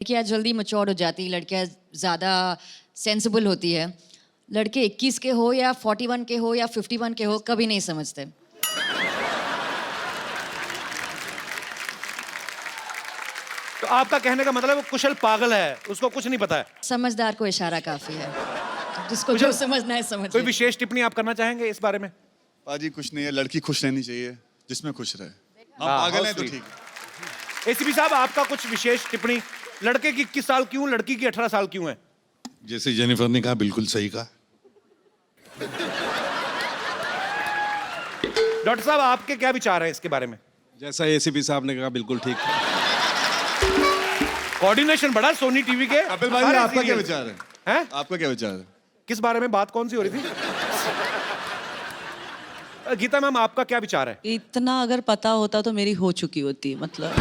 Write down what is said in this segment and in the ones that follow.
लड़कियाँ जल्दी मैच्योर हो जाती हैं, लड़कियाँ ज़्यादा सेंसिबल होती है। लड़के 21 के हो या 41 के हो या 51 के हो, कभी नहीं समझते। तो आपका कहने का मतलब वो कुशल पागल है, उसको कुछ नहीं पता है। समझदार को इशारा काफ़ी है, जिसको जो समझना है समझ कोई ले। विशेष टिप्पणी आप करना चाहेंगे इस बारे में? पाजी कुछ नहीं है, लड़की खुश रहनी चाहिए, जिसमें खुश रहे। हम हाँ, पागल how हैं तो sweet। ठीक है। एसीपी साहब, आपका कुछ विशेष टिप्पणी? लड़के की 21 साल क्यों, लड़की की 18 साल क्यों है? जैसे जेनिफर ने कहा, बिल्कुल सही कहा। डॉक्टर साहब, आपके क्या विचार हैं इसके बारे में? जैसा एसीपी साहब ने कहा, बिल्कुल ठीक। कोऑर्डिनेशन बड़ा सोनी टीवी के। कपिल भाई, सारे आपका क्या serial। विचार है? हैं? आपका क्या विचार है? किस बारे में बात कौन सी हो रही थी? गीता मैम, आपका क्या विचार है? इतना अगर पता होता तो मेरी हो चुकी होती, मतलब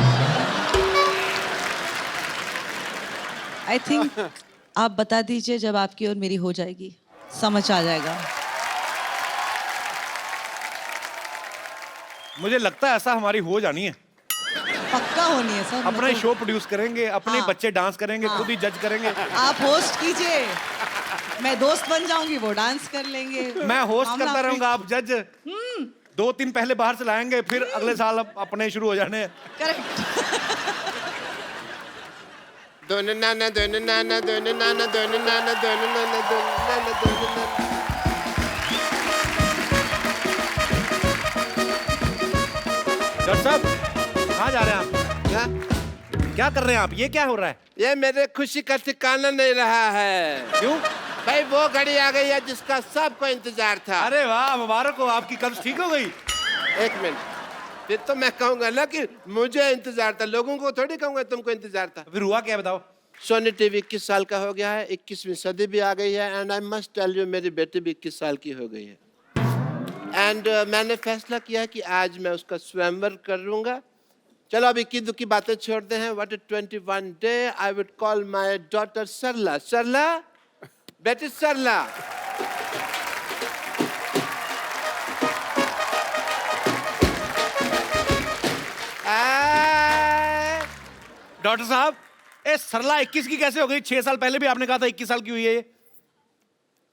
आई थिंक आप बता दीजिए, जब आपकी और मेरी हो जाएगी समझ आ जाएगा। मुझे लगता है ऐसा हमारी हो जानी है। पक्का होनी है सर। अपना शो प्रोड्यूस करेंगे, अपने हाँ। बच्चे डांस करेंगे, हाँ। खुद ही जज करेंगे। आप होस्ट कीजिए, मैं दोस्त बन जाऊंगी, वो डांस कर लेंगे। मैं होस्ट मामला करता रहूंगा, आप जज। 2-3 पहले बाहर से लाएंगे, फिर अगले साल अपने शुरू हो जाने। करेक्ट। दोनों नाना दोनों नाना दोनों नाना दोनों नाना दोनों नाना दोनों नाना दोनों नाना। डॉक्टर साहब, कहाँ जा रहे हैं आप? क्या? क्या कर रहे हैं आप? ये क्या हो रहा है? ये मेरे खुशी का ठिकाना नहीं रहा है। क्यों? भाई वो घड़ी आ गई है जिसका सबको इंतजार था। अरे वाह, मुबारक हो, आपकी कब्ज ठीक हो गई। एक मिनट, फिर तो मैं कहूंगा ना कि मुझे इंतजार था, लोगों को थोड़ी कहूंगा तुमको इंतजार था। फिर हुआ क्या, बताओ? सोनी टीवी 21 साल का हो गया है, 21वीं सदी भी आ गई है। And I must tell you, मेरी बेटी भी 21 साल की हो गई है। एंड मैंने फैसला किया कि आज मैं उसका स्वयंवर करूंगा। चलो अब इक्की दुक्की बातें छोड़ते हैं। What 21 day I would call my daughter Sarla. Sarla, बेटी सरला। डॉक्टर साहब, ए सरला 21 की कैसे हो गई? 6 साल पहले भी आपने कहा था 21 साल की हुई है ये।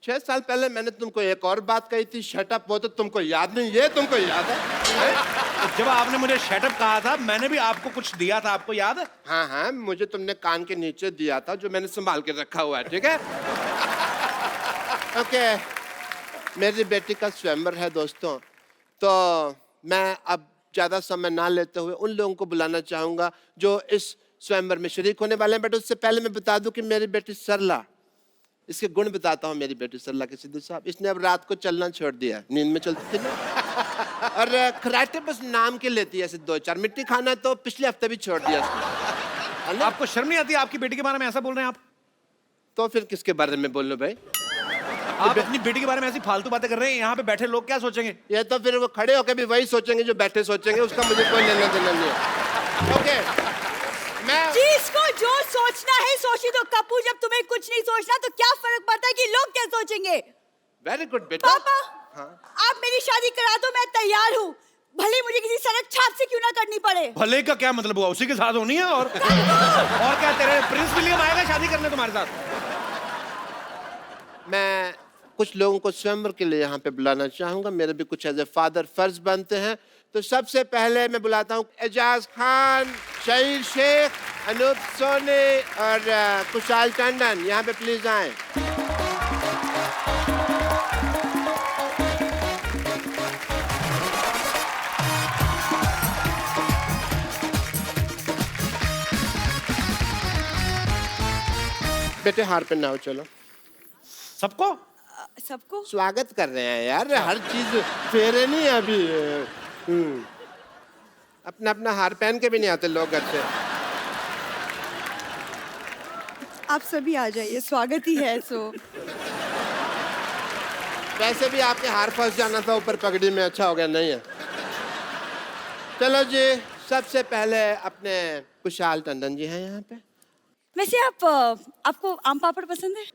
6 साल पहले मैंने तुमको एक और बात कही थी, शट अप। वो तो तुमको याद नहीं, ये तुमको याद है? जब आपने मुझे शटअप कहा था, मैंने भी आपको कुछ दिया था, आपको याद है? हाँ हाँ, मुझे तुमने कान के नीचे दिया था, जो मैंने संभाल के रखा हुआ है, ठीक है? ओके, मेरी बेटी का स्वयंवर है दोस्तों, तो मैं अब ज्यादा समय ना लेते हुए उन लोगों को बुलाना चाहूंगा जो इस स्वयंवर में शरीक होने वाले हैं। बट उससे पहले मैं बता दूं कि मेरी बेटी सरला, इसके गुण बताता हूँ। मेरी बेटी सरला के सिद्धू साहब, इसने अब रात को चलना छोड़ दिया, नींद में चलती थी ना। और खराटे बस नाम के लेती है, ऐसे 2-4 मिट्टी खाना तो पिछले हफ्ते भी छोड़ दिया उसने। आपको शर्म नहीं आती? आपकी बेटी के बारे में ऐसा बोल रहे हैं आप? तो फिर किसके बारे में बोल लो भाई? आप अपनी बेटी के बारे में ऐसी फालतू बातें कर रहे हैं, यहाँ पे बैठे लोग क्या सोचेंगे? ये तो फिर वो खड़े होकर भी वही सोचेंगे जो बैठे सोचेंगे, उसका मुझे कोई लेना देना नहीं है। ओके, मैं जिसको जो सोचना है सोची दो कपूर। जब तुम्हें कुछ नहीं सोचना तो क्या फर्क पड़ता है कि लोग क्या सोचेंगे? वेरी गुड बेटा। पापा, आप मेरी शादी करा दो, मैं तैयार हूँ, भले मुझे किसी सड़क छाप से क्यों ना करनी पड़े। भले का क्या मतलब हुआ? उसी के साथ होनी है। और क्या, तेरे प्रिंस विलियम आएगा शादी करने तुम्हारे साथ? मैं कुछ लोगों को स्वयंवर के लिए यहाँ पे बुलाना चाहूंगा, मेरे भी कुछ एज ए फादर फर्ज बनते हैं। तो सबसे पहले मैं बुलाता हूँ एजाज खान, शहीर शेख, अनूप सोनी और कुशाल टंडन। यहाँ पे प्लीज आए। बेटे हार पहनाओ, चलो। सबको सबको स्वागत कर रहे हैं यार, हर चीज फेरे नहीं है अभी। अपना अपना हार पहन के भी नहीं आते लोग घर से। आप सभी आ जाइए, स्वागत ही है। सो वैसे भी आपके हार फंस जाना था ऊपर पगड़ी में, अच्छा हो गया नहीं है। चलो जी, सबसे पहले अपने कुशाल टंडन जी हैं यहाँ पे। वैसे आपको आम पापड़ पसंद है?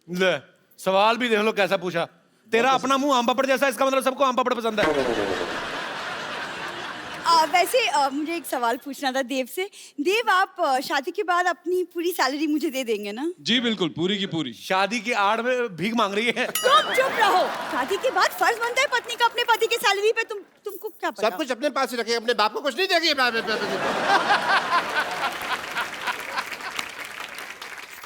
ले, सवाल भी देख लो कैसा पूछा। तेरा अपना मुंह आम पापड़ जैसा, इसका मतलब सबको आम पापड़ पसंद है। वैसे मुझे एक सवाल पूछना था देव से। देव, आप शादी के बाद अपनी पूरी सैलरी मुझे दे देंगे ना? जी बिल्कुल, पूरी की पूरी। शादी की आड़ में भीख मांग रही है। तुम चुप रहो। शादी के बाद फर्ज बनता है पत्नी का अपने पति की सैलरी पे। तुमको क्या पता? सब कुछ अपने पास ही रखे, अपने बाप को कुछ नहीं देगी।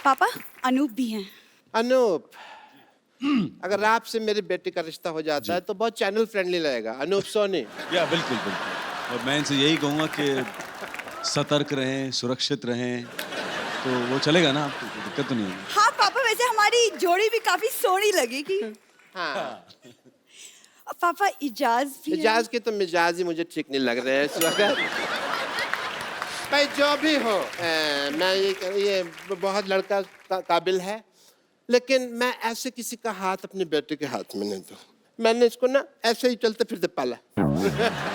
पापा, अनूप भी हैं। अनूप, अगर आपसे मेरी बेटी का रिश्ता हो जाता है तो बहुत चैनल फ्रेंडली लगेगा। अनूप सोनी। या बिल्कुल बिल्कुल। और मैं इनसे यही कहूँगा कि सतर्क रहें, सुरक्षित रहें, तो वो चलेगा ना, आपको कोई दिक्कत तो नहीं होगी। हाँ पापा, वैसे हमारी जोड़ी भी काफी सोहनी लगेगी। हाँ, पापा, इजाज भी है। इजाज के तो मिजाज ही मुझे ठीक नहीं लग रहे हैं इस वक्त। भाई जो भी हो, मैं ये बहुत लड़का काबिल है, लेकिन मैं ऐसे किसी का हाथ अपने बेटे के हाथ में नहीं दूं। मैंने इसको ना ऐसे ही चलते फिरते पाला।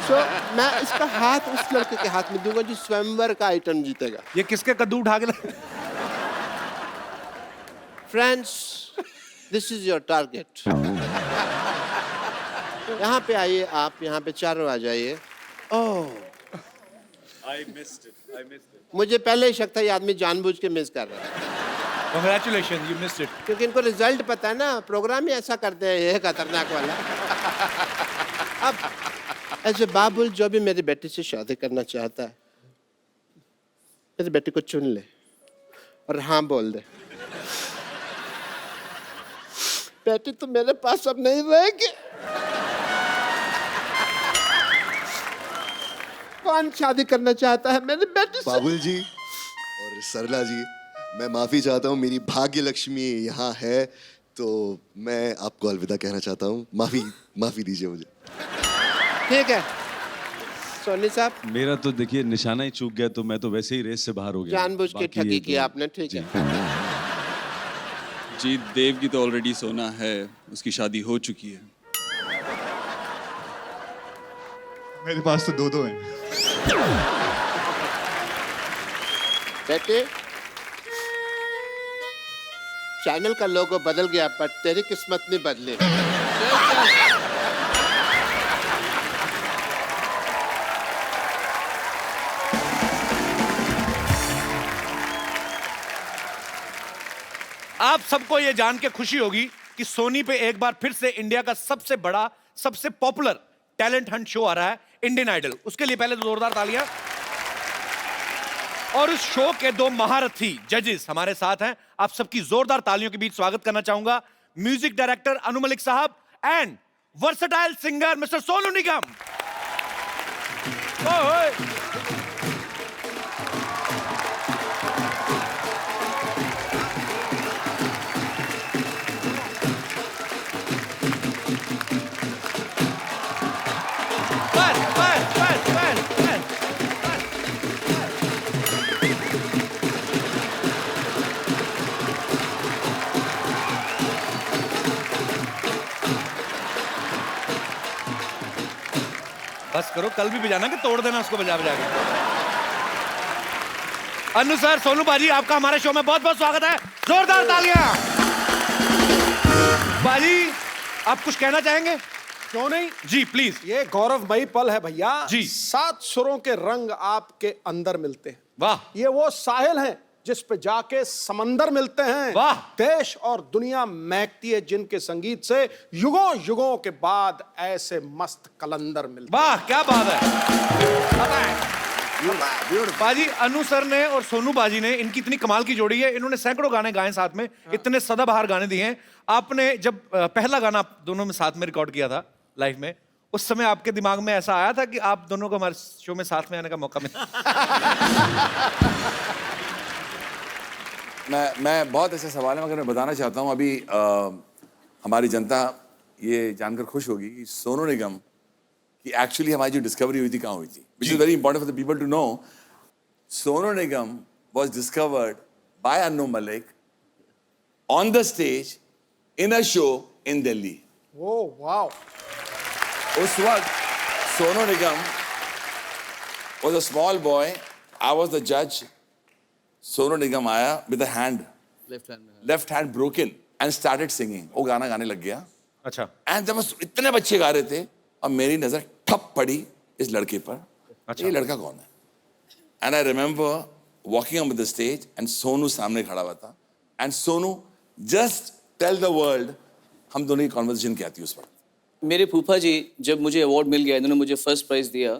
सो मैं इसका हाथ उस लड़के के हाथ में दूंगा जो स्वयंवर का आइटम जीतेगा। ये किसके कद्दू उठा के friends, this is your target. यहाँ पे आइए, आप यहाँ पे चारों आ जाइए। ओह, मुझे पहले ही शक था ये आदमी जानबूझ के मिस कर रहा है, Congratulations, you missed it. क्योंकि इनको रिजल्ट पता है ना, प्रोग्राम ही ऐसा करते हैं ये खतरनाक वाला। अब ऐसे बाबुल जो भी मेरी बेटी से शादी करना चाहता है, मेरी बेटी को चुन ले और हाँ बोल दे। बेटी तो मेरे पास अब नहीं रहेगी। कौन शादी करना चाहता है मेरी बेटी से? बाबुल जी और सरला जी, मैं माफी चाहता हूँ, मेरी भाग्य लक्ष्मी यहाँ है, तो मैं आपको अलविदा कहना चाहता हूँ। माफी दीजिए मुझे। ठीक है सोनी साहब, मेरा तो देखिए निशाना ही चूक गया, तो मैं तो वैसे ही रेस से बाहर हो गया। जानबूझ के बाकी ये ठगी तो- की आपने। ठीक है, जी, देव की तो ऑलरेडी सोना है, उसकी शादी हो चुकी है। मेरे पास तो दो हैं। बेटे चैनल का लोगो बदल गया पर तेरी किस्मत नहीं बदली। आप सबको ये जान के खुशी होगी कि सोनी पे एक बार फिर से इंडिया का सबसे बड़ा, सबसे पॉपुलर टैलेंट हंट शो आ रहा है, इंडियन आइडल। उसके लिए पहले तो जोरदार तालियां। और उस शो के दो महारथी जजेस हमारे साथ हैं। आप सबकी जोरदार तालियों के बीच स्वागत करना चाहूंगा म्यूजिक डायरेक्टर अनु मलिक साहब and versatile singer mister Sonu Nigam. बस करो, कल भी बजाना कि तोड़ देना उसको बजा बजा के। अनु सर, सोनू बाजी, आपका हमारे शो में बहुत बहुत स्वागत है। जोरदार तालियां। बाजी, आप कुछ कहना चाहेंगे? क्यों नहीं जी प्लीज। ये गौरवमयी पल है भैया जी। 7 सुरों के रंग आपके अंदर मिलते हैं। वाह। ये वो साहिल हैं जिस पे जाके समंदर मिलते हैं। वाह। देश और दुनिया महकती है जिनके संगीत से युगों युगों के बाद ऐसे मस्त कलंदर मिलते हैं। वाह, क्या बात है। बाजी, अनु सर ने और सोनू बाजी ने, इनकी इतनी कमाल की जोड़ी है, इन्होंने सैकड़ों गाने गाए साथ में, इतने सदाबहार गाने दिए हैं। आपने जब पहला गाना आप दोनों में साथ में रिकॉर्ड किया था लाइव में, उस समय आपके दिमाग में ऐसा आया था कि आप दोनों को हमारे शो में साथ में आने का मौका मिला? मैं बहुत ऐसे सवाल है, मगर मैं बताना चाहता हूँ अभी हमारी जनता ये जानकर खुश होगी कि सोनू निगम कि एक्चुअली हमारी जो डिस्कवरी हुई थी कहाँ हुई थी, which is very important for the people to know. Sonu Nigam was discovered by Anu Malik on the stage in a show in Delhi. Oh wow. उस वक्त Sonu Nigam was a small boy, I was the जज। सोनू निगम आया with a hand, left hand broken and started singing. वो गाना गाने लग गया। अच्छा। एंड जब इतने बच्चे गा रहे थे और मेरी नजर ठप पड़ी इस लड़के पर, ये लड़का कौन है? And I remember walking on the stage and Sonu सामने खड़ा हुआ था and Sonu just tell the world, हम दोनों की कॉन्वर्सेशन क्या थी उस वक्त? मेरे फूफा जी जब मुझे अवार्ड मिल गया, इन्होंने मुझे फर्स्ट प्राइज़ दिया,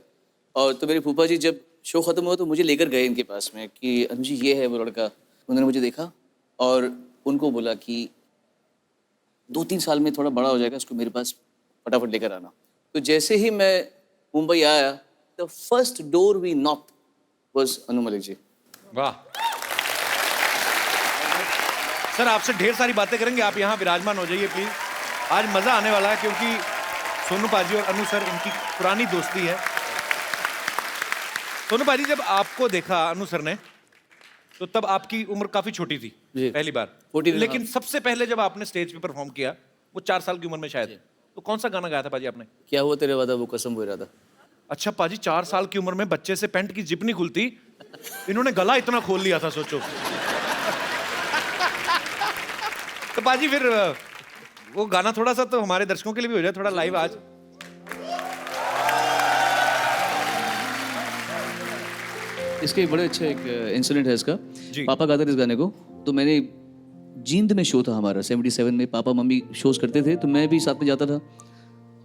और तो मेरे फूफा जी जब शो ख़त्म हुआ तो मुझे लेकर गए इनके पास में कि अनु जी ये है वो लड़का। उन्होंने मुझे देखा और उनको बोला कि 2-3 साल में थोड़ा बड़ा हो जाएगा, उसको मेरे पास फटाफट लेकर आना। तो जैसे ही मैं मुंबई आया, the first door we knock was Anu Malik ji. वाह सर, आपसे ढेर सारी बातें करेंगे, आप यहाँ विराजमान हो जाइए प्लीज। आज मजा आने वाला है क्योंकि सोनू पाजी और अनु सर, इनकी पुरानी दोस्ती है। सोनू पाजी, जब आपको देखा अनु सर ने तो तब आपकी उम्र काफी छोटी थी जी। पहली बार, 14, लेकिन हाँ। सबसे पहले जब आपने स्टेज पे परफॉर्म किया वो 4 साल की उम्र में शायद, तो कौन सा गाना गाया था पाजी आपने? क्या हुआ तेरे वादा वो कसम वो इरादा। अच्छा पाजी, 4 साल की उम्र में बच्चे से पैंट की जिप नहीं खुलती, इन्होंने गला इतना खोल लिया था, सोचो। तो पाजी फिर वो गाना थोड़ा सा तो हमारे दर्शकों के लिए भी हो जाए, थोड़ा लाइव आज। इसके एक बड़े अच्छा एक इंसिडेंट है इसका। जी। पापा गाते थे इस गाने को, तो मैंने जींद में शो था हमारा 77 में, पापा मम्मी शोज करते थे तो मैं भी साथ में जाता था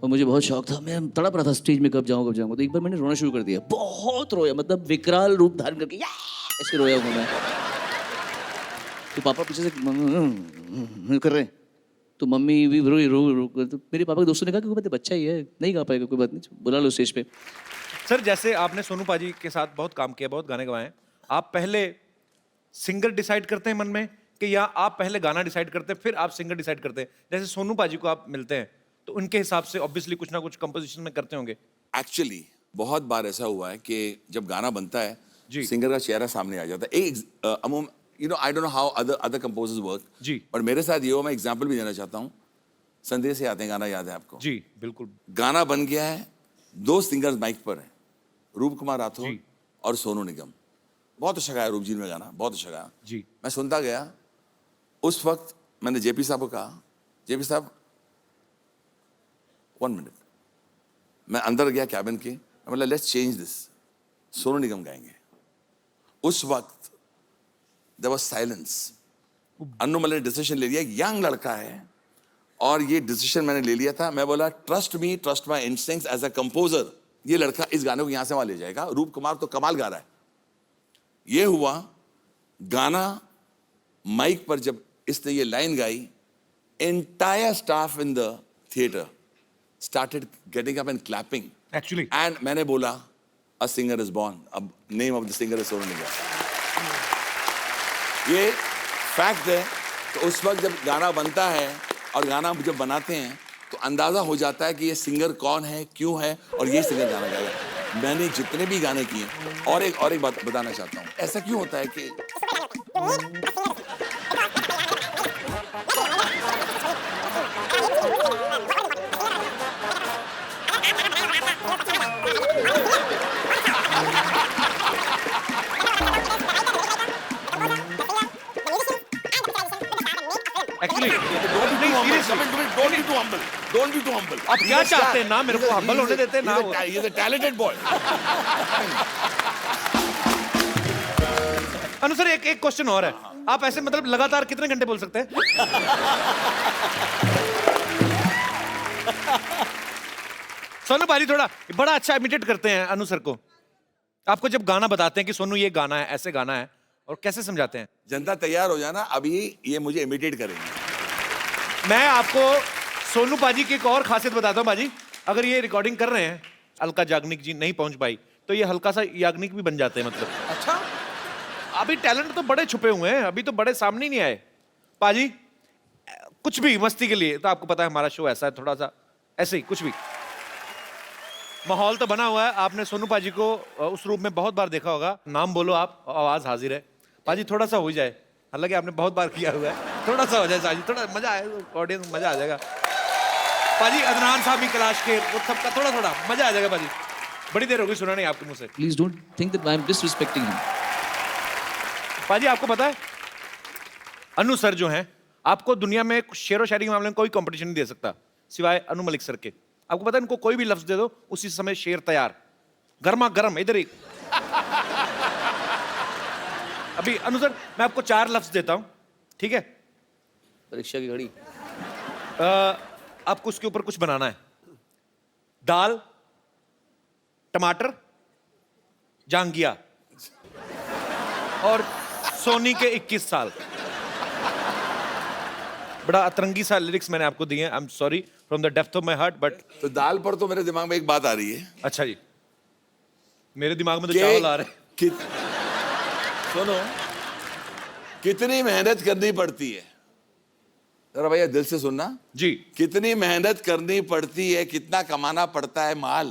और मुझे बहुत शौक था, मैं तड़प रहा था स्टेज में कब जाऊँ। तो एक बार मैंने रोना शुरू कर दिया, बहुत रोया, मतलब विकराल रूप धारण करके ऐसे रोया हूँ मैं। तो पापा पीछे से कर रहे हैं, तो मम्मी भी रो तो मेरे पापा के दोस्तों ने कहा कि कोई बात नहीं, बच्चा ही है, नहीं गा पाएगा, कोई बात नहीं, बुला लो स्टेज पे। सर, जैसे आपने सोनू पाजी के साथ बहुत काम किया, बहुत गाने गवाए हैं, आप पहले सिंगर डिसाइड करते हैं मन में कि या आप पहले गाना डिसाइड करते हैं फिर आप सिंगर डिसाइड करते हैं? जैसे सोनू पाजी को आप मिलते हैं तो उनके हिसाब से ऑब्वियसली कुछ ना कुछ कंपोजिशन में करते होंगे। एक्चुअली बहुत बार ऐसा हुआ है कि जब गाना बनता है जी। सिंगर का चेहरा सामने आ जाता है। You know, I don't know how other composers work ji. पर मेरे साथ ये हुआ, मैं एग्जांपल भी देना चाहता हूँ। संदेश से आते हैं गाना, याद है आपको? जी बिल्कुल। गाना बन गया है, 2 सिंगर्स माइक पर हैं, रूप कुमार राठौर जी। और सोनू निगम। बहुत अच्छा गाया रूप जी ने गाना, बहुत अच्छा गाया। जी। मैं सुनता गया। उस वक्त मैंने जेपी साहब को कहा, जेपी साहब 1 मिनट। मैं अंदर गया कैबिन के, मैं बोला let's change this, Sonu Nigam गाएंगे। उस वक्त there was silence. Anu Malik ने डिसीजन ले लिया, यंग लड़का है और ये डिसीजन मैंने ले लिया था। मैं बोला trust me, trust my instincts as a composer, ये लड़का इस गाने को यहां से वहां ले जाएगा। रूप कुमार तो कमाल गा रहा है। ये हुआ गाना, माइक पर जब इसने ये लाइन गाई, entire staff in the theatre started getting up and clapping. Actually. And मैंने बोला a singer is born. अब name of the singer is Sonu Nigam. ये फैक्ट है। तो उस वक्त जब गाना बनता है और गाना जब बनाते हैं तो अंदाजा हो जाता है कि ये सिंगर कौन है, क्यों है और ये सिंगर गाना गाएगा। मैंने जितने भी गाने किए, और एक बात बताना चाहता हूँ, ऐसा क्यों होता है कि actually don't be too humble. Don't be too humble. आप क्या चाहते हैं? ना मेरे को हम्बल होने देते हैं, ना वो। He's a talented boy. Anu sir, एक क्वेश्चन और है। आप ऐसे मतलब लगातार कितने घंटे बोल सकते हैं? सोनू पाजी थोड़ा बड़ा अच्छा इमिटेट करते हैं अनु सर को। आपको जब गाना बताते हैं कि सोनू ये गाना है, ऐसे गाना है, और कैसे समझाते हैं? जनता तैयार हो जाना, अभी ये मुझे इमिटेट करेंगे। मैं आपको सोनू पाजी की एक और खासियत बताता हूँ पाजी। अगर ये रिकॉर्डिंग कर रहे हैं, अलका याग्निक जी नहीं पहुंच पाई, तो ये हल्का सा याग्निक भी बन जाते हैं। मतलब अच्छा, अभी टैलेंट तो बड़े छुपे हुए हैं, अभी तो बड़े सामने नहीं आए। पाजी कुछ भी मस्ती के लिए, तो आपको पता है हमारा शो ऐसा है, थोड़ा सा ऐसे ही कुछ भी माहौल तो बना हुआ है। आपने सोनू पाजी को उस रूप में बहुत बार देखा होगा। नाम बोलो आप, आवाज हाजिर है। पाजी थोड़ा सा हो जाए, हालांकि आपने बहुत बार किया हुआ है, थोड़ा सा हो जाए साजी, थोड़ा मजा आए, ऑडियंस मजा आ जाएगा। पाजी अदनान साहब की क्लास के वो सबका थोड़ा थोड़ा मजा आ जाएगा। पाजी बड़ी देर हो गई सुना नहीं आपके मुंह से। Please don't think that I am disrespecting him. पाजी आपको पता है अनु सर जो हैं, आपको दुनिया में शेर व शायरी के मामले में कोई कंपटीशन नहीं दे सकता सिवाय अनु मलिक सर के। आपको पता है इनको कोई भी लफ्ज दे दो, उसी समय शेर तैयार। गर्मा गर्म इधर ही। अभी अनु सर मैं आपको 4 लफ्ज देता हूं, ठीक है? परीक्षा की घड़ी। आपको उसके ऊपर कुछ बनाना है। दाल, टमाटर, जांगिया और सोनी के 21 साल। बड़ा अतरंगी सा लिरिक्स मैंने आपको दिए हैं। I am sorry from the depth of my heart but. तो दाल पर तो मेरे दिमाग में एक बात आ रही है। अच्छा जी, मेरे दिमाग में तो चावल आ रहे हैं। सुनो, कितनी मेहनत करनी पड़ती है, जरा भैया दिल से सुनना जी। कितनी मेहनत करनी पड़ती है, कितना कमाना पड़ता है माल,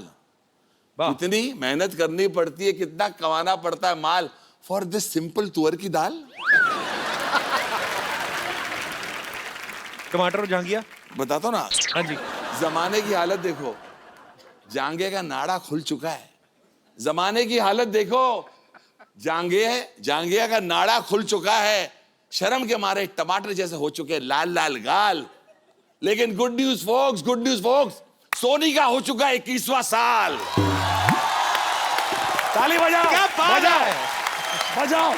कितनी मेहनत करनी पड़ती है, कितना कमाना पड़ता है माल फॉर दिस सिंपल तुअर की दाल। टमाटर और जांगिया बताता हूं ना। हाँ जी। जमाने की हालत देखो, जांगे का नाड़ा खुल चुका है। जमाने की हालत देखो, जांगिया का नाड़ा खुल चुका है। शर्म के मारे टमाटर जैसे हो चुके लाल लाल गाल। लेकिन गुड न्यूज फोक्स, सोनी का हो चुका 21वां साल। ताली बजाओ, क्या बात है? बजाओ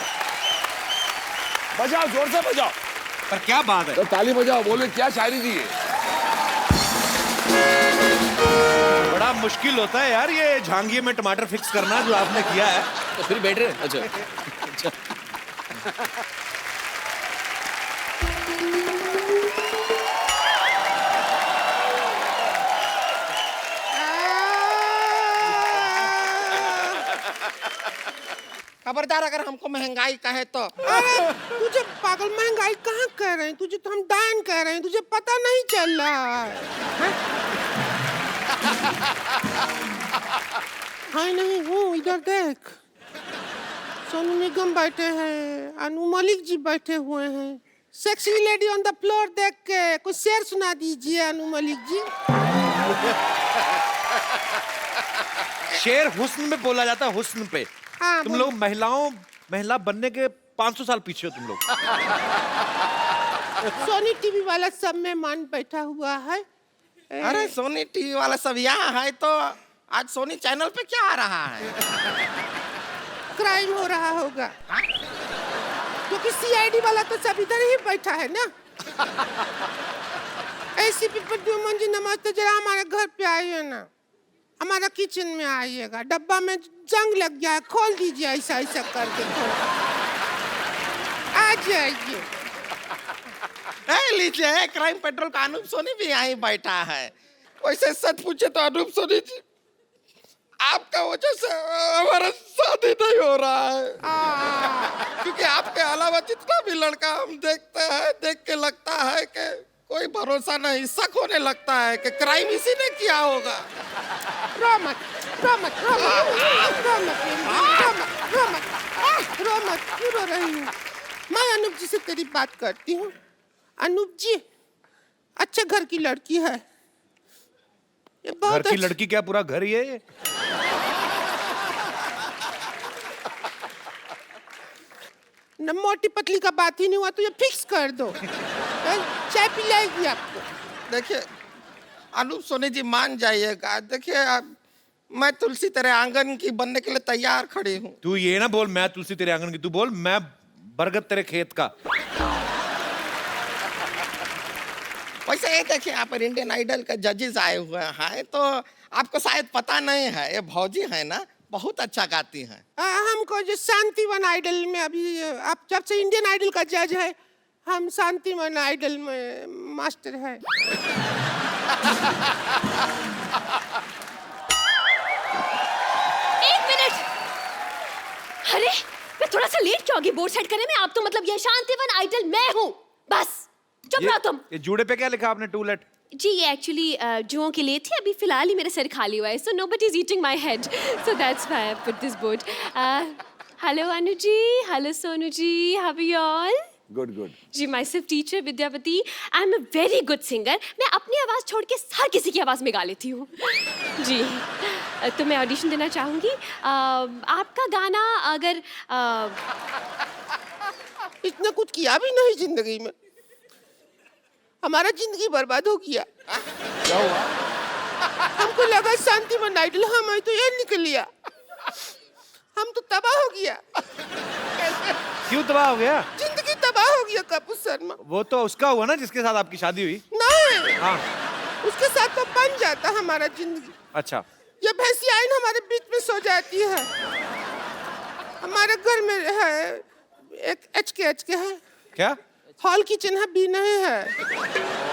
बजाओ, जोर से बजाओ। पर क्या बात है? तो ताली बजाओ, बोले क्या शायरी दी है। बड़ा मुश्किल होता है यार ये झांगिए में टमाटर फिक्स करना जो आपने किया है। तो फिर बैठ रहे। अच्छा। खबरदार अगर हमको महंगाई कहे तो। अरे तुझे पागल महंगाई कहाँ कह रहे हैं, तुझे तो हम डायन कह रहे हैं, तुझे पता नहीं चल रहा है? हाय नहीं हूँ, इधर देख। सोनू निगम बैठे हैं, अनु मलिक जी बैठे हुए हैं। Sexy lady on the floor देख के कुछ शेर सुना दीजिए अनु मलिक जी। शेर हुस्न में बोला जाता है, हुस्न पे। हाँ, तुम लोग महिला बनने के 500 साल पीछे हो तुम लोग। सोनी टीवी वाला सब में मान बैठा हुआ है। अरे सोनी टीवी वाला सब यहाँ है तो आज सोनी चैनल पे क्या आ रहा है? क्राइम हो रहा होगा क्योंकि सीआईडी वाला तो सब इधर ही बैठा है ना। एसीपी प्रद्युमन जी नमस्ते, जरा हमारे घर पे आइए ना, हमारा किचन में आइएगा। डब्बा में जंग लग गया है, खोल दीजिए ऐसा ऐसा करके। आ जाइए। लीजिए, क्राइम पेट्रोल का अनूप सोनी भी यहाँ बैठा है। वैसे सच पूछे तो अनूप सोनी जी, आपका वजह से हमारा शादी नहीं हो रहा है। क्योंकि आपके अलावा जितना भी लड़का हम देखते हैं, देख के लगता है कि कोई भरोसा नहीं, शक होने लगता है कि क्राइम इसी ने किया होगा। रो मत, क्यों रो रही हूँ? मैं अनूप जी से तेरी बात करती हूँ। अनूप जी अच्छे घर की लड़की है। ये घर की लड़की क्या पूरा घर ही है ये? न मोटी पतली का बात ही नहीं हुआ तो ये फिक्स कर दो। चाय पिलाएगी आपको। देखिए अनूप सोनी जी मान जाइएगा। देखिए मैं तुलसी तेरे आंगन की बनने के लिए तैयार खड़ी हूँ। तू ये ना बोल मैं तुलसी तेरे आंगन की, तू बोल मैं बरगद तेरे खेत का। वैसे ये देखिए यहाँ पर इंडियन आइडल के जजेस आए हुए हैं तो आपको शायद पता नहीं है, ये भौजी है ना, बहुत अच्छा गाती हैं। हमको जो शांतिवन आइडल में अभी, आप जब से इंडियन आइडल का जज है, हम शांतिवन आइडल में मास्टर है। एक मिनट, अरे मैं थोड़ा सा लेट क्यों आ गई बोर्ड सेट करने में? आप तो मतलब ये शांतिवन आइडल मैं हूँ, बस चुप रहो तुम। ये जूड़े पे क्या लिखा आपने? टूलेट? जी ये एक्चुअली जुओं के लिए थी, अभी फिलहाल ही मेरा सर खाली हुआ है, so nobody is eating my head, so that's why I put this board. Hello Anu ji, hello Sonu ji, how are you all? Good good. जी myself teacher Vidyapati, I am a very good singer. मैं अपनी आवाज़ छोड़ के हर किसी की आवाज़ में गा लेती हूँ। जी तो मैं ऑडिशन देना चाहूँगी। आपका गाना अगर इतना कुछ किया भी नहीं जिंदगी में, हमारा जिंदगी बर्बाद हो गया। क्या हुआ? हमको लगा शांतिवन आइडल हम है तो ये निकल लिया। हम तो तबाह हो गया, क्यों तबाह हो गया? जिंदगी तबाह हो गया कपूर शर्मा। वो तो उसका हुआ ना जिसके साथ आपकी शादी हुई। नहीं, हाँ, उसके साथ तो बन जाता हमारा जिंदगी। अच्छा। ये भैंसिया आइन हमारे बीच में सो जाती है। हमारे घर में है एक एच के है। क्या? हॉल किचन है, भी नहीं है।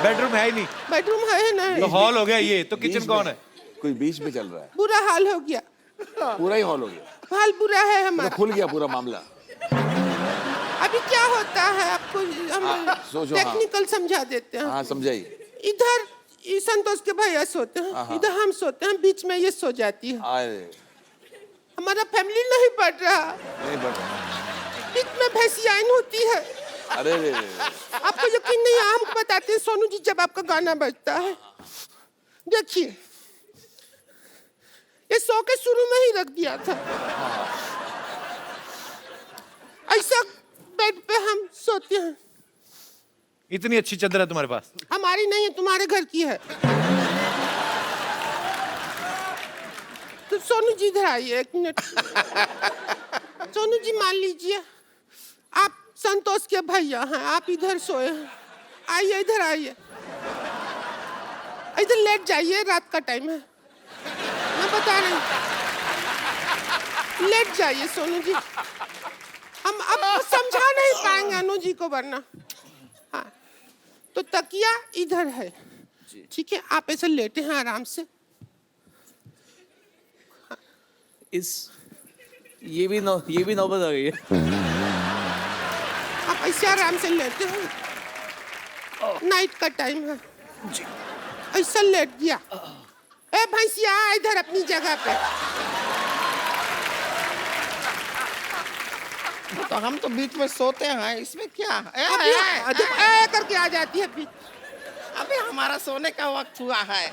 बेडरूम है ही नहीं। बेडरूम है ही नहीं। तो हॉल हो गया ये, तो किचन कौन है? कोई बीच में चल रहा है, बुरा हाल हो गया। पूरा ही हॉल हो गया, हाल बुरा है मतलब हमारा। खुल गया पूरा मामला। अभी क्या होता है आपको हम सोचो, हाँ। टेक्निकल समझा देते हैं। हाँ समझाइए। इधर ये संतोष के भैया सोते हैं, इधर हम सोते हैं, बीच में ये सो जाती है। अरे हमारा फैमिली नहीं बढ़ रहा, नहीं बढ़ रहा। बीच में भैंसियाइन होती है। अरे रे आपको यकीन नहीं है, हमको बताते हैं सोनू जी जब आपका गाना बजता है, देखिए ये सो के शुरू में ही रख दिया था। ऐसा बेड पे हम सोते हैं। इतनी अच्छी चादर है तुम्हारे पास? हमारी नहीं है, तुम्हारे घर की है। तो सोनू जी इधर आइए एक मिनट। सोनू जी मान लीजिए आप संतोष के भैया हैं, आप इधर सोए हैं। आइए इधर आइए, इधर लेट जाइए, रात का टाइम है, मैं बता रही हूँ। लेट जाइए सोनू जी, हम अब समझा नहीं पाएंगे अनु जी को वरना। हाँ, तो तकिया इधर है, ठीक है? आप ऐसे लेटे हैं आराम से। ये भी नौबत आ गई है। आप ऐसे आराम से लेटे हैं, नाइट का टाइम है, ऐसा लेट गया। ए भैंसिया इधर अपनी जगह पे। तो हम तो बीच में सोते हैं, इसमें क्या? अभी करके आ जाती है बीच। अभी हमारा सोने का वक्त हुआ है।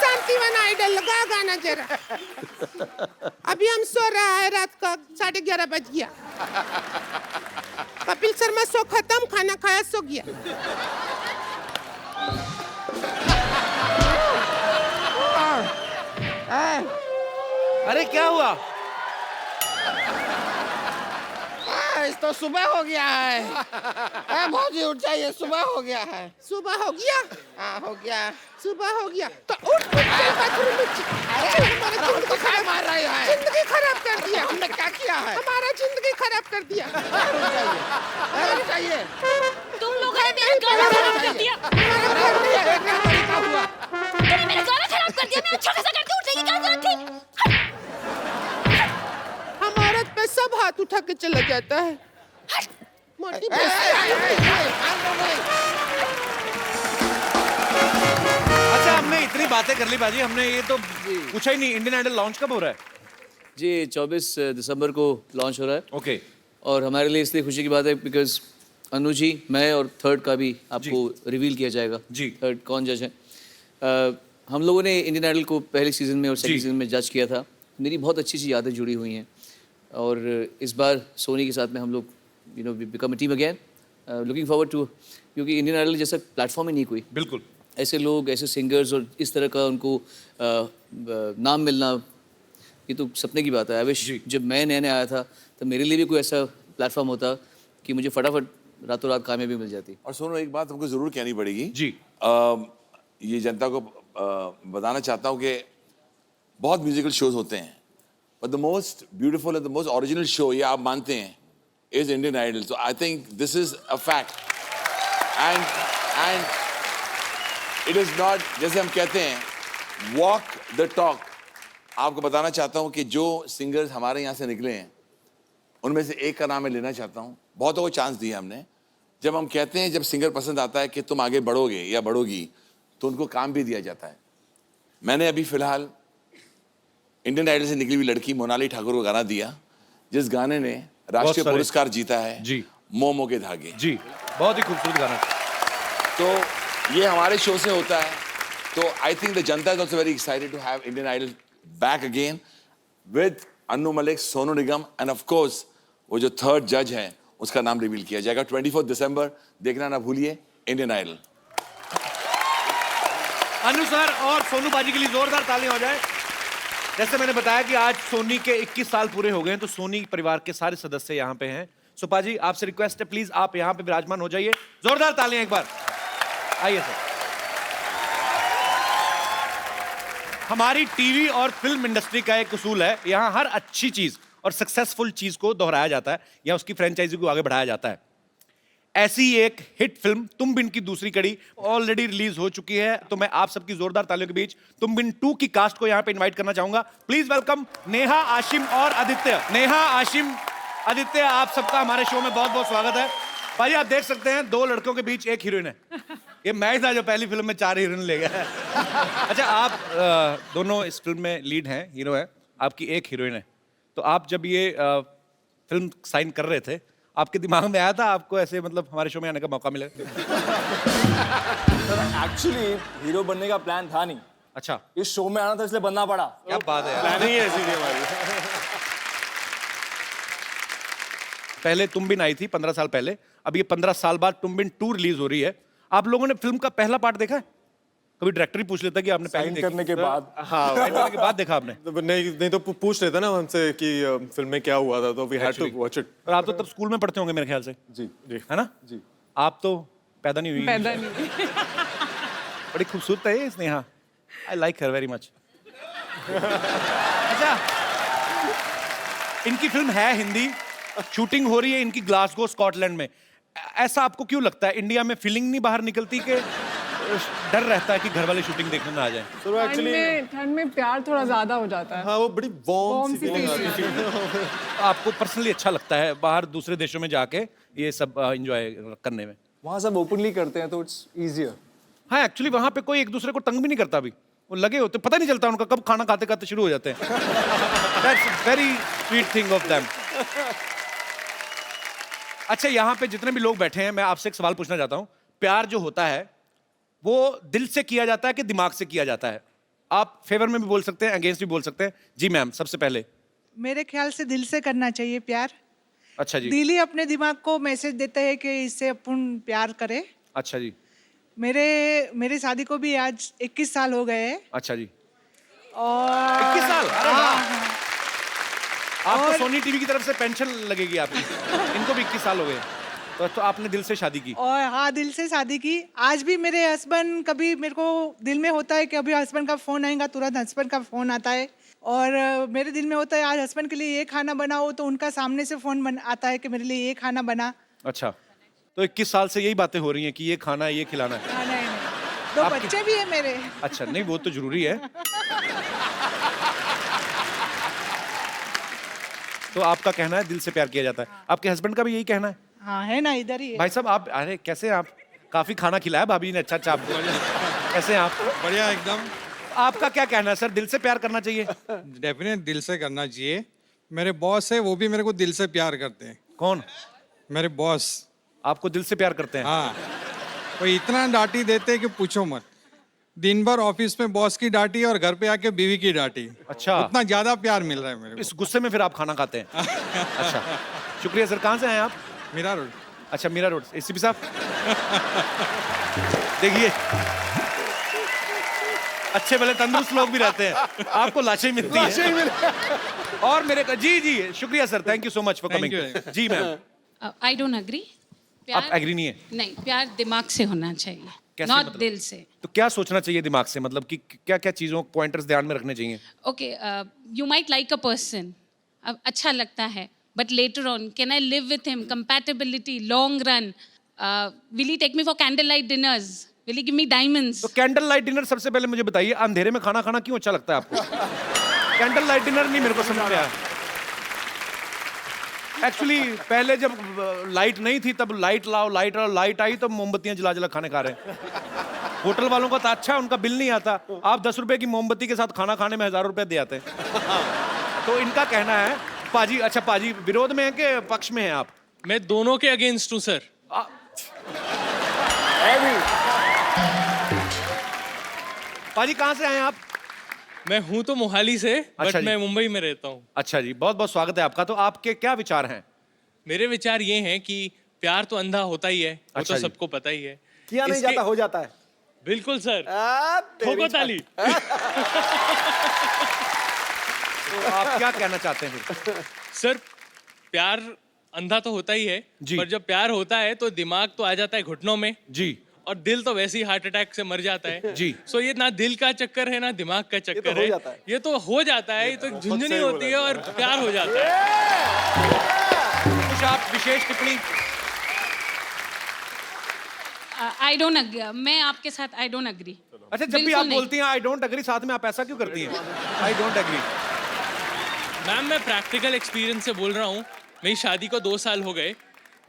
शांतिवन आइडल लगा गाना जरा। अभी हम सो रहा है, रात का 11:30 बज गया। कपिल शर्मा सो खत्म, खाना खाया सो गया। अरे क्या हुआ? तो सुबह हो गया है। भौजी उठ जाइए, सुबह हो गया है। सुबह हो गया? हाँ हो गया। सुबह हो गया तो उठ बाथरूम में। मार रही है, जिंदगी खराब कर दिया। हमने क्या किया है? हमारा जिंदगी खराब कर दिया। रुक जाइए। तुम लोगों ने मेरा गाना खराब कर दिया। क्या हुआ? तुमने मेरा गाना खराब कर दिया। मैं अच्छा खासा करके उठने की क्या जरूरत थी? हम औरत पे सब हाथ उठा के चला जाता है। मोटी अच्छा, हमने इतनी बातें कर ली बाजी, हमने ये तो पूछा ही नहीं, इंडियन आइडल लॉन्च कब हो रहा है? जी 24 दिसंबर को लॉन्च हो रहा है। ओके। और हमारे लिए इसलिए खुशी की बात है बिकॉज अनु जी, मैं और थर्ड का भी आपको रिवील किया जाएगा। जी। थर्ड कौन जज है? हम लोगों ने इंडियन आइडल को पहले सीजन में और सेकंड सीजन में जज किया था। मेरी बहुत अच्छी सी यादें जुड़ी हुई हैं और इस बार सोनी के साथ में हम लोग we become a team again. Looking forward to, क्योंकि इंडियन आइडल जैसा प्लेटफॉर्म ही नहीं कोई। बिल्कुल। ऐसे लोग, ऐसे सिंगर्स और इस तरह का उनको नाम मिलना, ये तो सपने की बात है। आई विश जब मैं नया नया आया था तो मेरे लिए भी कोई ऐसा प्लेटफॉर्म होता कि मुझे फटाफट रातों रात कामयाबी मिल जाती। और सुनो, एक बात हमको जरूर कहनी पड़ेगी जी। ये जनता को बताना चाहता हूँ कि बहुत म्यूजिकल शोज होते हैं, but the most beautiful and the most original show, ये आप मानते हैं, is Indian idol. So I think this is a fact and it is not, जैसे हम कहते हैं, वॉक द टॉक। आपको बताना चाहता हूँ कि जो सिंगर्स हमारे यहाँ से निकले हैं उनमें से एक का नाम मैं लेना चाहता हूँ। बहुतों को चांस दिया हमने। जब हम कहते हैं, जब सिंगर पसंद आता है कि तुम आगे बढ़ोगे या बढ़ोगी, तो उनको काम भी दिया जाता है। मैंने अभी फिलहाल इंडियन आइडल से निकली हुई लड़की मोनाली ठाकुर को गाना दिया, जिस गाने ने राष्ट्रीय पुरस्कार जीता है जी, मोमो के धागे। जी, बहुत ही खूबसूरत गाना। तो ये हमारे शो से होता है। तो आई थिंक द जनता is also very excited to have Indian idol back again with Annu Malik, Sonu Nigam and of course वो जो थर्ड जज है उसका नाम रिवील किया जाएगा 24 दिसंबर। देखना ना भूलिए इंडियन आइडल। अनु सर और सोनू बाजी के लिए जोरदार तालियां हो जाए। जैसे मैंने बताया कि आज सोनी के 21 साल पूरे हो गए हैं, तो सोनी परिवार के सारे सदस्य यहाँ पे हैं। सुपा जी, आपसे रिक्वेस्ट है, प्लीज आप यहाँ पे विराजमान हो जाइए। जोरदार तालियां एक बार। आइए सर। हमारी टीवी और फिल्म इंडस्ट्री का एक उसूल है, यहाँ हर अच्छी चीज और सक्सेसफुल चीज को दोहराया जाता है या उसकी फ्रेंचाइजी को आगे बढ़ाया जाता है। ऐसी ही एक हिट फिल्म तुम बिन की दूसरी कड़ी ऑलरेडी रिलीज हो चुकी है, तो मैं आप सबकी जोरदार तालियों के बीच तुम बिन 2 की कास्ट को यहाँ पे इनवाइट करना चाहूंगा। प्लीज वेलकम नेहा, आशिम और आदित्य। नेहा, आशिम, आदित्य, आप सबका हमारे शो में बहुत बहुत स्वागत है। भाई आप देख सकते हैं 2 लड़कों के बीच 1 हीरोइन है। ये मैं था जो पहली फिल्म में 4 हीरोइन ले गया। अच्छा, आप दोनों इस फिल्म में लीड हैं, हीरो हैं, आपकी 1 हीरोइन है। तो आप जब ये फिल्म साइन कर रहे थे, आपके दिमाग में आया था आपको ऐसे मतलब हमारे शो में आने का मौका मिलेगा? एक्चुअली हीरो बनने का प्लान था नहीं। अच्छा, इस शो में आना था इसलिए बनना पड़ा। क्या बात है, प्लानिंग है ऐसी थी हमारी। पहले तुम बिन आई थी 15 साल पहले, अब ये 15 साल बाद तुम बिन 2 रिलीज हो रही है। आप लोगों ने फिल्म का पहला पार्ट देखा है? कभी डायरेक्टर ही पूछ लेता कि आपने पहले साइन करने के बाद। हाँ, साइन करने के बाद देखा आपने? नहीं तो पूछ लेता ना हमसे कि फिल्म में क्या हुआ था, तो we had to watch it. और आप तो तब स्कूल में पढ़ते होंगे मेरे ख्याल से। जी जी, है ना? जी। आप तो पैदा नहीं हुई। पैदा नहीं। बड़ी खूबसूरत है ये Sneha. I like her very much. अच्छा, इनकी फिल्म है हिंदी, शूटिंग हो रही है इनकी ग्लासगो स्कॉटलैंड में। ऐसा आपको क्यों लगता है? इंडिया में फीलिंग नहीं बाहर निकलती कि डर रहता है कि घर वाले शूटिंग देखने ना आ जाए? ठंड में प्यार थोड़ा ज्यादा हो जाता है। हाँ, वो बड़ी वार्म सी फीलिंग आती है। आपको पर्सनली अच्छा लगता है बाहर दूसरे देशों में जाके ये सब एंजॉय करने में? वहाँ सब ओपनली करते हैं तो इट्स इजियर। हाँ, एक्चुअली वहाँ पे कोई एक दूसरे को तंग भी नहीं करता। अभी वो लगे होते, पता नहीं चलता उनका कब खाना खाते खाते शुरू हो जाते हैं। That's very sweet thing of them. अच्छा, यहाँ पे जितने भी लोग बैठे हैं, मैं आपसे एक सवाल पूछना चाहता हूँ। प्यार जो होता है वो दिल से किया जाता है कि दिमाग से किया जाता है? आप फेवर में भी बोल सकते हैं, अगेंस्ट भी बोल सकते हैं। जी मैम, सबसे पहले। मेरे ख्याल से दिल से करना चाहिए प्यार। अच्छा जी। दिल ही अपने दिमाग को मैसेज देता है कि इससे अपन प्यार करें। अच्छा जी। मेरे शादी को भी आज 21 साल हो गए हैं। अच्छा जी। और 21 साल? अरे वाह। आपको और- सोनी टीवी की तरफ से पेंशन लगेगी आपकी। इनको भी 21 साल हो गए। तो आपने दिल से शादी की? और हाँ, दिल से शादी की। आज भी मेरे हस्बैंड, कभी मेरे को दिल में होता है कि अभी हस्बैंड का फोन आएगा, तुरंत हस्बैंड का फोन आता है। और मेरे दिल में होता है आज हस्बैंड के लिए ये खाना बनाओ, तो उनका सामने से फोन आता है कि मेरे लिए ये खाना बना। अच्छा, तो 21 साल से यही बातें हो रही हैं कि ये खाना है, ये खिलाना है। हाँ, नहीं। 2 बच्चे भी है मेरे। अच्छा, नहीं वो तो जरूरी है। तो आपका कहना है दिल से प्यार किया जाता है। आपके हस्बैंड का भी यही कहना है? हाँ, है ना, इधर ही है। भाई साहब, आप अरे कैसे हैं आप? काफी खाना खिलाया भाभी ने, अच्छा अच्छा आपको। कैसे हैं आप? बढ़िया एकदम। आपका क्या कहना है सर, दिल से प्यार करना चाहिए? डेफिनेट दिल से करना चाहिए। मेरे बॉस है, वो भी मेरे को दिल से प्यार करते हैं। कौन? मेरे बॉस। आपको दिल से प्यार करते हैं? हाँ, वो इतना डांटी देते हैं कि पूछो मत। दिन भर ऑफिस में बॉस की डांटी और घर पे आके बीवी की डांटी। अच्छा, उतना ज्यादा प्यार मिल रहा है मेरे को। इस गुस्से में फिर आप खाना खाते हैं? अच्छा, शुक्रिया सर। कहाँ से हैं आप? मीरा रोड। अच्छा, मीरा रोड। एसीपी साहब देखिए, अच्छे भले तंदुरुस्त लोग भी रहते हैं, आपको लाशें मिलती हैं। और मेरे जी जी, शुक्रिया sir, thank you so much for coming. जी मैम। I don't agree. आप एग्री नहीं है? नहीं, प्यार दिमाग से होना चाहिए, कैसे नॉट मतलब? दिल से। तो क्या सोचना चाहिए दिमाग से, मतलब कि क्या क्या चीजों पॉइंटर्स ध्यान में रखने चाहिए? Okay, you might like a person, अच्छा लगता है, but later on can I live with him, compatibility, long run, will he take me for candle light dinners, will he give me diamonds? तो candle light dinner, सबसे पहले मुझे बताइए, अंधेरे में खाना खाना क्यों अच्छा लगता है आपको? कैंडल लाइट डिनर नहीं मेरे को समझ में आया। एक्चुअली पहले जब लाइट नहीं थी तब लाइट लाओ, लाइट आई तो मोमबत्तियां जला जला खाने खा रहे हैं। होटल वालों का तो अच्छा है, उनका बिल नहीं आता। आप 10 रुपए की मोमबत्ती के साथ खाना खाने में 1000 रुपए दे आते हैं। तो इनका कहना है पाजी, अच्छा पाजी विरोध में है कि पक्ष में है आप? मैं दोनों के अगेंस्ट हूँ सर। पाजी कहाँ से आए आप? मैं हूँ तो मोहाली से, अच्छा बट जी। मैं मुंबई में रहता हूँ। अच्छा जी, बहुत बहुत स्वागत है आपका। तो आपके क्या विचार हैं? मेरे विचार ये हैं कि प्यार तो अंधा होता ही है, वो अच्छा तो जी। सबको पता ही है। किया नहीं जाता, हो जाता है। बिल्कुल सर, तेरी ठोको ताली। तो आप क्या कहना चाहते हैं फिर? सर प्यार अंधा तो होता ही है पर जब प्यार होता है तो दिमाग तो आ जाता है घुटनों में जी, और दिल तो वैसे ही हार्ट अटैक से मर जाता है जी। सो ये ना दिल का चक्कर है ना दिमाग का चक्कर है, ये तो हो जाता है, ये तो झुंझुनी होती है और प्यार हो जाता है। कुछ आप विशेष टिप्पणी? आई डोंट अग्री, मैं आपके साथ आई डोंट अग्री। अच्छा, जब भी आप बोलती हैं आई डोंट अग्री, साथ में आप ऐसा क्यों करती हैं? I don't agree. मैम मैं प्रैक्टिकल एक्सपीरियंस से बोल रहा हूँ, मेरी शादी को 2 साल हो गए।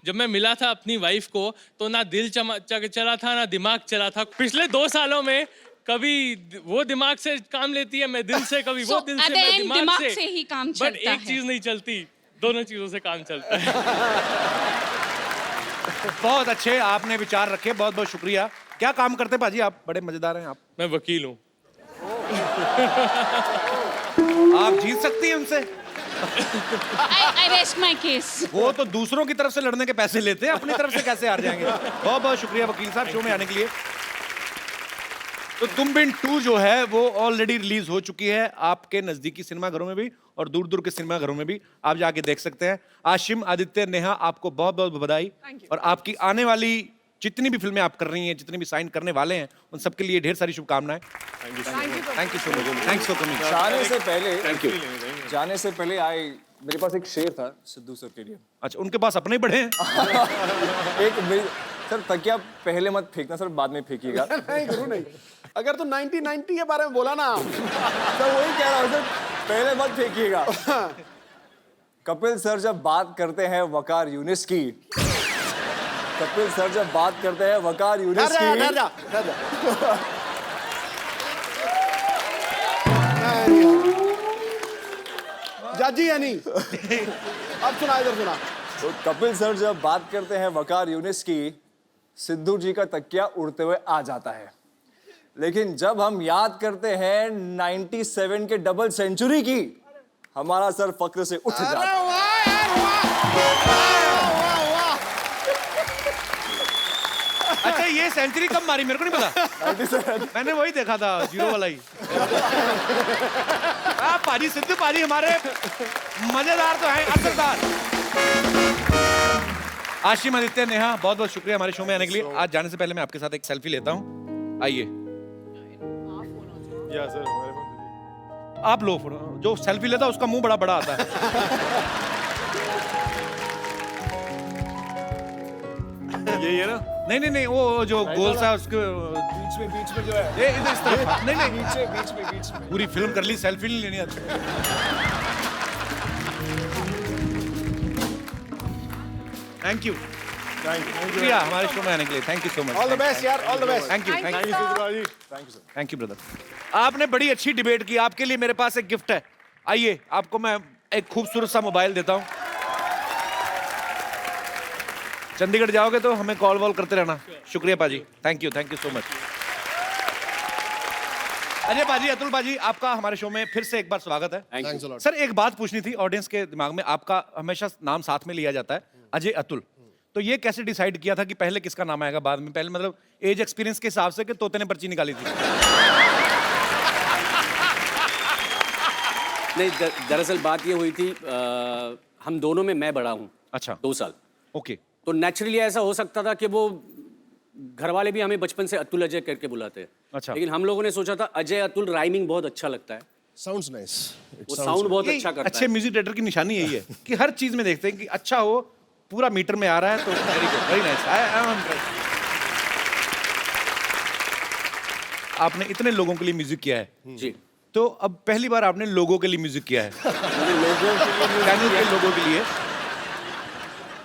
जब मैं मिला था अपनी वाइफ को तो ना दिल चला था ना दिमाग चला था। पिछले 2 सालों में कभी वो दिमाग से काम लेती है मैं दिल से, कभी वो दिल से मैं दिमाग से ही काम बट चलता एक चीज नहीं चलती, दोनों चीजों से काम चलता है। बहुत अच्छे आपने विचार रखे, बहुत बहुत शुक्रिया। क्या काम करते पाजी आप? बड़े मजेदार हैं आप। मैं वकील हूँ। आप जीत सकती हैं उनसे। I rest my case. वो तो दूसरों की तरफ से लड़ने के पैसे लेते हैं, अपनी तरफ से कैसे हार जाएंगे? बहुत बहुत शुक्रिया वकील साहब शो में आने के लिए। तो तुम बिन 2 जो है वो ऑलरेडी रिलीज हो चुकी है आपके नजदीकी सिनेमाघरों में भी और दूर दूर के सिनेमाघरों में भी, आप जाके देख सकते हैं। आशिम, आदित्य, नेहा, आपको बहुत बहुत बधाई। और आपकी आने वाली जितनी भी फिल्में आप कर रही हैं, जितनी भी साइन करने वाले हैं, उन सबके लिए ढेर सारी शुभकामनाएं। Thank you so much. Thanks for coming. जाने से पहले मेरे पास एक शेर था सिद्धू सर के लिए। अच्छा, उनके पास अपने ही बड़े हैं? सर तकिया पहले मत फेंकना सर, बाद में फेंकिएगा। नहीं गुरु नहीं, अगर तो 1990 के बारे में बोला ना सर वही कह रहा हूँ सर, पहले मत फेंकिएगा। कपिल सर जब बात करते हैं वकार यूनिस की, कपिल सर जब बात करते हैं वकार यूनिस की, जाजी या नहीं? अब सुना, इधर सुना। तो कपिल सर जब बात करते हैं वकार यूनिस की, सिद्धू जी का तकिया उड़ते हुए आ जाता है। लेकिन जब हम याद करते हैं 97 के डबल सेंचुरी की, हमारा सर फक्र से उठ जाता है। अच्छा, ये सेंचुरी कब मारी मेरे को नहीं पता। मैंने वही देखा था, 0 वाला ही। पाजी, सिद्धू पाजी हमारे मजेदार तो हैं, असरदार। आशिम, आदित्य, नेहा, बहुत बहुत शुक्रिया हमारे शो में आने के लिए। आज जाने से पहले मैं आपके साथ एक सेल्फी लेता हूँ, आइए। आप लो फोटो। जो सेल्फी लेता है उसका मुंह बड़ा बड़ा आता है। यही है ना? नहीं, वो जो गोल सा उसके बीच में जो है, ये इधर इस तरफ। नहीं, बीच में पूरी फिल्म कर ली, सेल्फी नहीं लेनी आती। थैंक यू शुक्रिया हमारे शो में आने के लिए। Thank you so much. All the best यार, all the best. Thank you thank you brother. आपने बड़ी अच्छी डिबेट की। आपके लिए मेरे पास एक गिफ्ट है। आइए, आपको मैं एक खूबसूरत सा मोबाइल देता हूँ। चंडीगढ़ जाओगे तो हमें कॉल वॉल करते रहना। शुक्रिया पाजी, thank you so much. Ajay पाजी, अतुल पाजी, आपका हमारे शो में फिर से एक बार स्वागत है। सर, एक बात पूछनी थी ऑडियंस के दिमाग में। आपका हमेशा नाम साथ में लिया जाता है, अजय अतुल। तो ये कैसे डिसाइड किया था कि पहले किसका नाम आएगा, बाद में? पहले मतलब एज एक्सपीरियंस के हिसाब से कि तोते ने पर्ची निकाली थी? नहीं, दरअसल बात ये हुई थी, हम दोनों में मैं बड़ा हूँ। अच्छा। 2 साल। ओके। तो नेचुरली ऐसा हो सकता था कि वो घर वाले भी हमें बचपन से अतुल अजय करके बुलाते हैं। अच्छा। लेकिन हम लोगों ने सोचा था अजय अतुल राइमिंग बहुत अच्छा लगता है। Sounds nice. वो साउंड बहुत अच्छा करता है। अच्छे म्यूजिक डायरेक्टर की निशानी यही है कि हर चीज में देखते हैं कि अच्छा हो, पूरा मीटर में आ रहा है तो वेरी गुड, वेरी नाइस। आपने इतने लोगों के लिए म्यूजिक किया है जी, तो अब पहली बार आपने लोगों के लिए म्यूजिक किया है। लोगों के लोगों के लिए।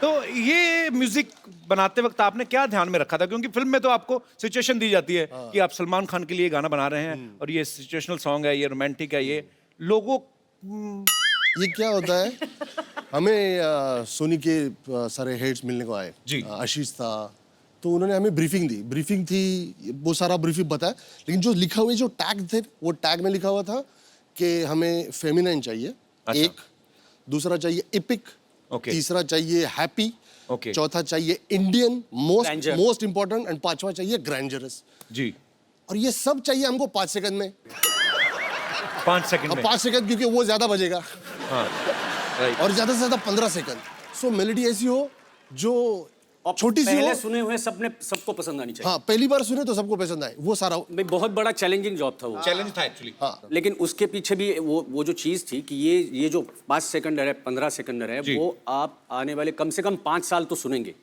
तो ये म्यूजिक बनाते वक्त आपने क्या ध्यान में रखा था? क्योंकि फिल्म में तो आपको सिचुएशन दी जाती है कि आप सलमान खान के लिए गाना बना रहे हैं और ये सिचुएशनल सॉन्ग है, ये रोमांटिक है, ये लोगों ये क्या होता है, हमें सोनी के सारे हेड्स मिलने को आए जी। आशीष था, तो उन्होंने हमें ब्रीफिंग थी, वो सारा ब्रीफिंग बताया। लेकिन जो लिखा हुआ जो टैग थे, वो टैग में लिखा हुआ था कि हमें फेमिनाइन चाहिए। अच्छा। एक, दूसरा चाहिए एपिक, तीसरा चाहिए हैप्पी, चौथा चाहिए इंडियन मोस्ट इंपॉर्टेंट, एंड 5वां चाहिए ग्रैंडरस। जी। और ये सब चाहिए हमको 5 सेकंड में। 5 सेकंड में 5 सेकंड, क्योंकि वो ज्यादा बजेगा हाँ राइट और ज्यादा से ज्यादा 15 सेकंड। सो मेलोडी ऐसी हो जो छोटी सी पहले हो। सुने हुए सबको पसंद आनी चाहिए। हाँ, पहली बार सुने तो सबको पसंद आए, वो सारा। भाई बहुत बड़ा चैलेंजिंग जॉब था वो। चैलेंज था एक्चुअली। हाँ। लेकिन उसके पीछे भी वो जो चीज थी कि ये जो 5 सेकंडर है, 15 सेकंडर है, जी। वो आप आने वाले कम से कम 5 साल तो सुनेंगे।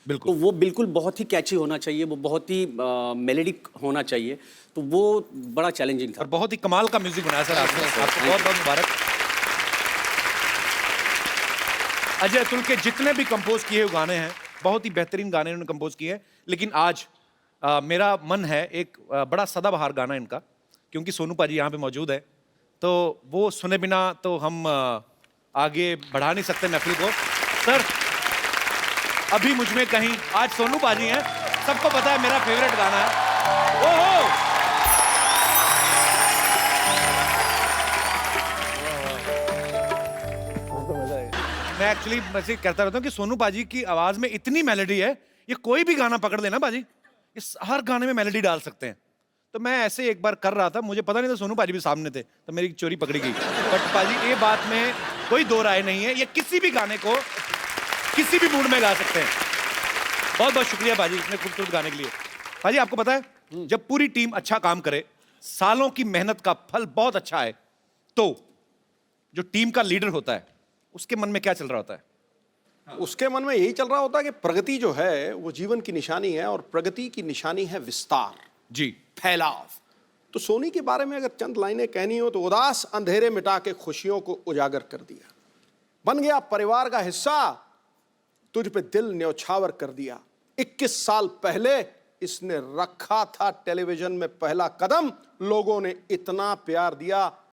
बिल्कुल। तो वो बिल्कुल बहुत ही कैची होना चाहिए, वो बहुत ही मेलेडिक होना चाहिए, तो वो बड़ा चैलेंजिंग था। और बहुत ही कमाल का म्यूजिक बनाया सर आपने, आपको बहुत बहुत मुबारक। अजय अतुल के जितने भी कंपोज किए हुए गाने हैं, बहुत ही बेहतरीन गाने उन्होंने कंपोज किए हैं, लेकिन आज मेरा मन है एक बड़ा सदाबहार गाना इनका, क्योंकि सोनू पाजी यहाँ पे मौजूद है, तो वो सुने बिना तो हम आगे बढ़ा नहीं सकते महफिल को। सर अभी मुझ में कहीं, आज सोनू पाजी हैं, सबको पता है मेरा फेवरेट गाना है। ओहो मैं एक्चुअली वैसे कहता रहता हूँ कि सोनू पाजी की आवाज में इतनी मेलोडी है, ये कोई भी गाना पकड़ लेना पाजी, इस हर गाने में मेलोडी डाल सकते हैं। तो मैं ऐसे एक बार कर रहा था, मुझे पता नहीं था सोनू पाजी भी सामने थे, तो मेरी चोरी पकड़ी गई। बट पाजी ये बात में कोई दो राय नहीं है, ये किसी भी गाने को किसी भी मूड में गा सकते हैं। बहुत बहुत शुक्रिया पाजी इतने खूबसूरत गाने के लिए। पाजी आपको पता है जब पूरी टीम अच्छा काम करे, सालों की मेहनत का फल बहुत अच्छा है, तो जो टीम का लीडर होता है उसके मन में क्या चल रहा होता है? उसके मन में यही चल रहा होता है कि प्रगति जो है वो जीवन की निशानी है, और प्रगति की निशानी है विस्तार जी, फैलाव। तो सोनी के बारे में अगर चंद लाइनें कहनी हो तो उदास अंधेरे मिटा के खुशियों को उजागर कर दिया, बन गया परिवार का हिस्सा, तुझ पे दिल न्यौछावर कर दिया। 21 साल पहले इसने रखा था टेलीविजन में पहला कदम, लोगों ने इतना प्यार दिया